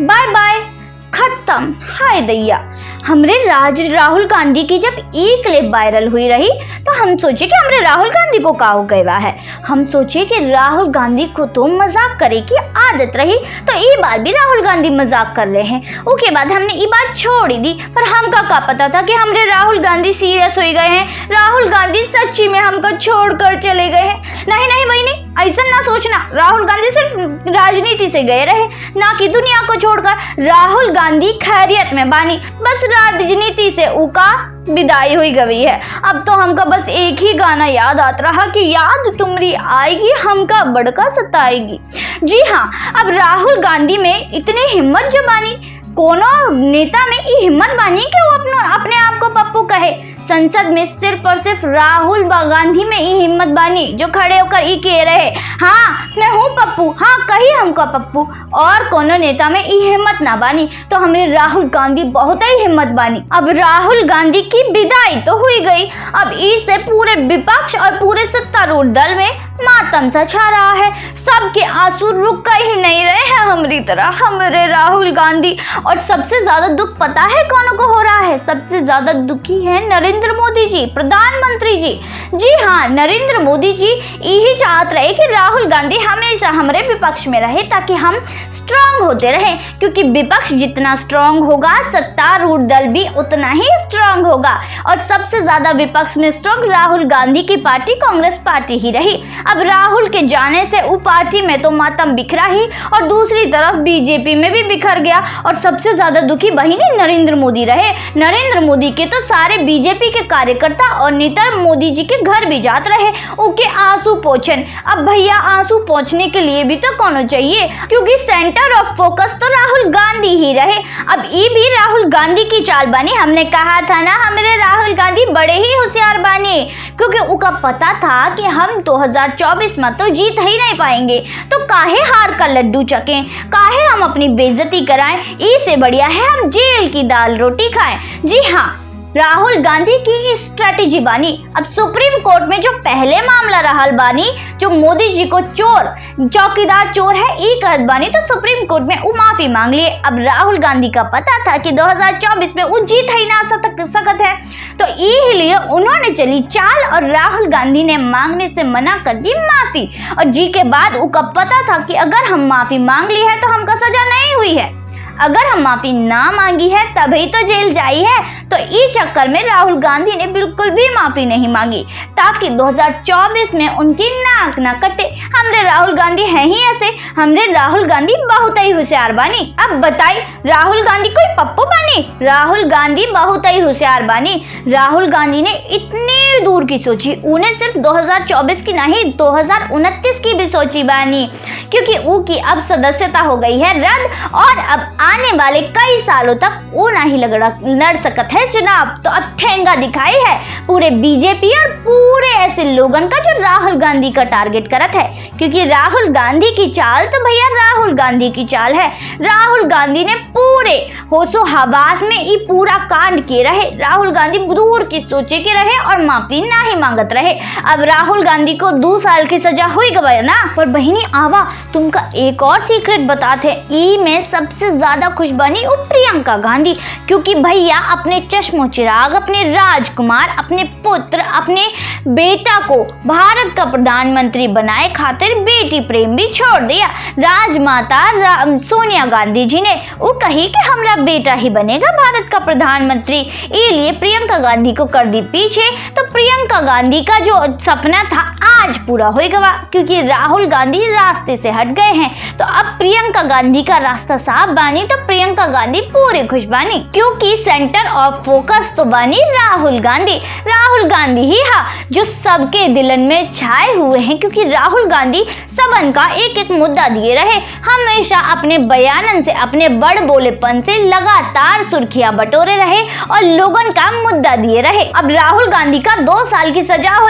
Bye bye, खत्म। हाय दैया, हमरे राहुल गांधी की जब एक क्लिप वायरल हुई रही तो हम सोचे कि हमरे राहुल गांधी को का हो गया है। हम सोचे कि राहुल गांधी को तो मजाक करे की आदत रही, तो ये बार भी राहुल गांधी मजाक कर रहे हैं। उसके बाद हमने ये बात छोड़ ही दी, पर हमका का पता था कि हमरे राहुल गांधी सीरियस हो गए हैं, राहुल गांधी सच्ची में हमको छोड़कर चले गए हैं। नहीं नहीं बहनी, ऐसा ना सोचना, राहुल गांधी सिर्फ राजनीति से गए रहे, ना कि दुनिया को छोड़कर। राहुल गांधी खैरियत में बानी, बस राजनीति से उका विदाई हुई गई है। अब तो हमका बस एक ही गाना याद आता रहा कि याद तुमरी आएगी, हमका बड़का सताएगी। जी हाँ, अब राहुल गांधी में इतनी हिम्मत जो बानी, कोनो नेता में ये हिम्मत बानी कि वो अपने आप को पप्पू कहे। संसद में सिर्फ और सिर्फ राहुल गांधी में ये हिम्मत बानी जो खड़े होकर ये कह रहे, हाँ मैं हूँ पप्पू, हाँ कही हमको पप्पू, और कोनो नेता में ये हिम्मत ना बानी। तो हमरे राहुल गांधी बहुत ही हिम्मत बानी। अब राहुल गांधी की विदाई तो हुई गई, अब इससे पूरे विपक्ष और पूरे सत्तारूढ़ दल में मातम सा छा रहा है। सबके आंसू रुक ही नहीं रहे हैं हमारी तरह, हमारे राहुल गांधी। और सबसे ज्यादा दुख पता है कौन को हो रहा है? सबसे ज्यादा दुखी है नरेंद्र मोदी जी, प्रधानमंत्री जी। जी हाँ, नरेंद्र मोदी जी यही चाहते रहे कि राहुल गांधी हमेशा हमारे विपक्ष में रहे, ताकि हम स्ट्रांग होते रहे, क्योंकि विपक्ष जितना स्ट्रांग होगा सत्तारूढ़ दल भी उतना ही स्ट्रांग होगा। और सबसे ज्यादा विपक्ष में स्ट्रांग राहुल गांधी की पार्टी कांग्रेस पार्टी ही रही। अब राहुल के जाने से वो पार्टी में तो मातम बिखरा ही, और दूसरी तरफ बीजेपी में भी बिखर गया। और सबसे ज्यादा दुखी बहिनी नरेंद्र मोदी रहे। नरेंद्र मोदी के तो सारे बीजेपी के कार्यकर्ता और नेता मोदी जी के घर भी जाते रहे, उनके आंसू पोंछन। अब भैया आंसू पोंछने के लिए भी तो कौन चाहिए, क्योंकि सेंटर ऑफ फोकस तो राहुल गांधी ही रहे। अब ये भी राहुल गांधी की चाल बानी। हमने कहा था ना हमारे राहुल गांधी बड़े ही होशियार बानी, क्योंकि उनका पता था कि हम 2024 में तो जीत ही नहीं पाएंगे, तो काहे हार का लड्डू चखें, काहे हम अपनी बेइज्जती कराएं, इससे बढ़िया है हम जेल की दाल रोटी खाएं। जी हाँ, राहुल गांधी की स्ट्रेटेजी बानी। अब सुप्रीम कोर्ट में जो पहले मामला रहल बानी, जो मोदी जी को चौकीदार चोर है ई कहत बानी, तो सुप्रीम कोर्ट में वो माफी मांग लिए। अब राहुल गांधी का पता था कि 2024 में वो जीत ही ना सकत है, तो इसलिए उन्होंने चली चाल और राहुल गांधी ने मांगने से मना कर दी माफी। और जी के बाद उनका पता था कि अगर हम माफी मांग ली है तो हमका सजा नहीं हुई है, अगर हम माफी ना मांगी है तभी तो जेल जाई है। तो इस चक्कर में राहुल गांधी ने बिल्कुल भी माफी नहीं मांगी, ताकि 2024 में उनकी नाक ना कटे। हमरे राहुल गांधी हैं ही ऐसे, हमरे राहुल गांधी बहुत ही होशियार बानी। अब बताई, राहुल गांधी कोई पप्पू बानी? राहुल गांधी बहुत ही होशियार बानी। राहुल गांधी ने इतनी दूर की सोची, उन्हें सिर्फ 2024 की नहीं 2029 की भी सोची बानी, क्योंकि उनकी अब सदस्यता हो गई है रद्द, और अब आने वाले कई सालों तक वो नहीं लड़ सकत है चुनाव। तो अब ठेंगा दिखाई है पूरे बीजेपी और पूरे ऐसे लोगन का जो राहुल गांधी का टारगेट करत है, क्योंकि राहुल गांधी की चाल तो भैया राहुल गांधी की चाल है। राहुल गांधी ने पूरे होशो हवास में ये पूरा कांड किए रहे, राहुल गांधी दूर की सोचे के रहे और माफी ना ही मांगत रहे। अब राहुल गांधी को 2 साल की सजा हुई गई ना। पर बहिनी आवा, तुमका एक और सीक्रेट बताते, ई में सबसे ज्यादा खुश बनी वो प्रियंका गांधी, क्योंकि भैया अपने चश्मो चिराग, अपने राजकुमार, अपने पुत्र, अपने बेटा को भारत का प्रधानमंत्री बनाए खातिर बेटी प्रेम भी छोड़ दिया। राजमाता सोनिया गांधी जी ने वो कही कि हमारा बेटा ही बनेगा भारत का प्रधानमंत्री, इसलिए प्रियंका गांधी को कर दी पीछे। तो प्रियंका गांधी का जो सपना था आज पूरा हो गया, क्योंकि राहुल गांधी रास्ते से हट गए हैं। तो अब प्रियंका गांधी का रास्ता साफ बानी, तो प्रियंका गांधी पूरे खुश बानी, क्योंकि सेंटर ऑफ फोकस तो बानी राहुल गांधी। राहुल गांधी ही हा जो सबके दिलन में छाए हुए हैं, क्योंकि राहुल गांधी सबन का एक एक मुद्दा दिए रहे, हमेशा अपने बयानन से, अपने बड़ बोलेपन से लगातार सुर्खियां बटोरे रहे और लोगन का मुद्दा दिए रहे। अब राहुल गांधी का 2 साल की सजा हो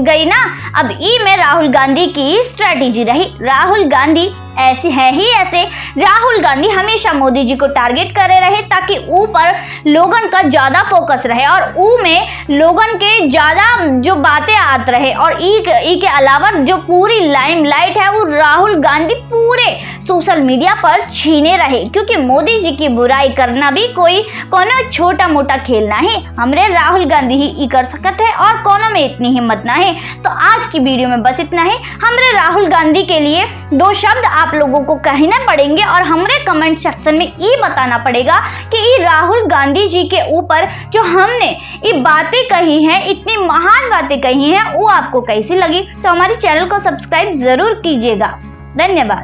गई ना। अब ई में राहुल गांधी की स्ट्रेटेजी रही, राहुल गांधी ऐसे है ही ऐसे राहुल गांधी हमेशा मोदी जी को टारगेट करे रहे ताकि ऊपर लोगन का ज्यादा फोकस रहे और ऊ में लोगन के ज्यादा जो बातें आत रहे और ई के अलावा जो पूरी लाइमलाइट है वो राहुल गांधी पूरे सोशल मीडिया पर छीने रहे, क्योंकि मोदी जी की बुराई करना भी कोई कोनो छोटा मोटा खेल ना है। हमरे राहुल गांधी ही कर सकते हैं और कोनो में इतनी हिम्मत ना है। तो आज की वीडियो में बस इतना ही। हमरे राहुल गांधी के लिए 2 शब्द आप लोगों को कहना पड़ेंगे और हमरे कमेंट सेक्शन में ये बताना पड़ेगा कि ये राहुल गांधी जी के ऊपर जो हमने ये बातें कही हैं, इतनी महान बातें कही हैं, वो आपको कैसी लगी। तो हमारे चैनल को सब्सक्राइब जरूर कीजिएगा। धन्यवाद।